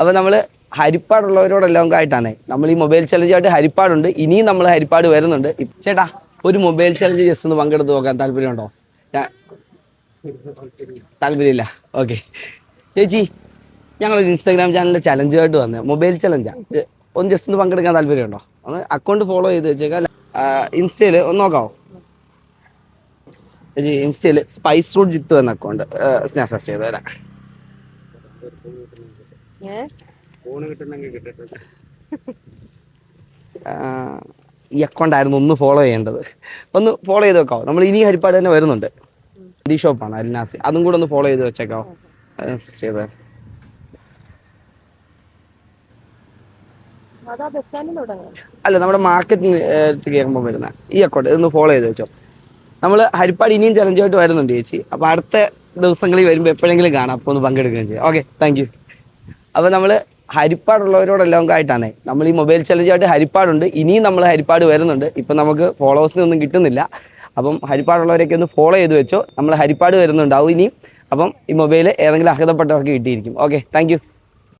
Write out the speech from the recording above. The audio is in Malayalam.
അപ്പോൾ നമ്മൾ ഹരിപ്പാടുള്ളവരോടെല്ലാം ആയിട്ടാണ് നമ്മൾ ഈ മൊബൈൽ ചലഞ്ചായിട്ട് ഹരിപ്പാടുണ്ട്, ഇനിയും നമ്മൾ ഹരിപ്പാട് വരുന്നുണ്ട്. ചേട്ടാ, ഒരു മൊബൈൽ ചലഞ്ച് ജസ്റ്റ് ഒന്ന് പങ്കെടുത്ത് നോക്കാൻ താല്പര്യമുണ്ടോ? താല്പര്യമില്ല. ഓക്കെ ചേച്ചി, ഞങ്ങളൊരു ഇൻസ്റ്റാഗ്രാം ചാനലിൽ ചലഞ്ചുമായിട്ട് വന്നത് മൊബൈൽ ചലഞ്ചാണ്. ഒന്ന് ജസ്റ്റ് ഒന്ന് പങ്കെടുക്കാൻ താല്പര്യമുണ്ടോ? ഒന്ന് അക്കൗണ്ട് ഫോളോ ചെയ്ത് വെച്ചേക്കാം. ഇൻസ്റ്റയിൽ ഒന്ന് നോക്കാവോ ചേച്ചി? ഇൻസ്റ്റയിൽ സ്പൈസ് റൂട്ട് ജിത്തു എന്ന അക്കൗണ്ട് ഞാൻ സെർച്ച് ചെയ്ത് തരാം. ഈ അക്കൗണ്ട് ആയിരുന്നു ഒന്ന് ഫോളോ ചെയ്യേണ്ടത്. ഒന്ന് ഫോളോ ചെയ്ത് വെക്കാവോ? നമ്മൾ ഇനി ഹരിപ്പാട് തന്നെ വരുന്നുണ്ട്. ഡി ഷോപ്പാണ് അൽനാസി, അതും കൂടെ ഒന്ന് ഫോളോ ചെയ്ത് വെച്ചേക്കാവോ? ചെയ്ത് അല്ല, നമ്മുടെ മാർക്കറ്റിന് കയറുമ്പോൾ വരുന്ന ഈ അക്കൗണ്ട് ഇതൊന്ന് ഫോളോ ചെയ്ത് വെച്ചോ. നമ്മൾ ഹരിപ്പാട് ഇനിയും ചലഞ്ചായിട്ട് വരുന്നുണ്ട് ചേച്ചി. അപ്പോൾ അടുത്ത ദിവസങ്ങളിൽ വരുമ്പോൾ എപ്പോഴെങ്കിലും കാണാം, അപ്പോൾ ഒന്ന് പങ്കെടുക്കുകയും ചെയ്യാം. Okay, thank U. അപ്പോൾ നമ്മൾ ഹരിപ്പാടുള്ളവരോടെല്ലാം ആയിട്ടാണ് നമ്മൾ ഈ മൊബൈൽ ചലഞ്ചായിട്ട് ഹരിപ്പാടുണ്ട്, ഇനിയും നമ്മൾ ഹരിപ്പാട് വരുന്നുണ്ട്. ഇപ്പം നമുക്ക് ഫോളോവേഴ്സിനൊന്നും കിട്ടുന്നില്ല. അപ്പം ഹരിപ്പാടുള്ളവരൊക്കെ ഒന്ന് ഫോളോ ചെയ്ത് വെച്ചോ. നമ്മൾ ഹരിപ്പാട് വരുന്നുണ്ടാവും ഇനിയും. അപ്പം ഈ മൊബൈൽ ഏതെങ്കിലും അർഹതപ്പെട്ടവർക്ക് കിട്ടിയിരിക്കും. Okay, thank U.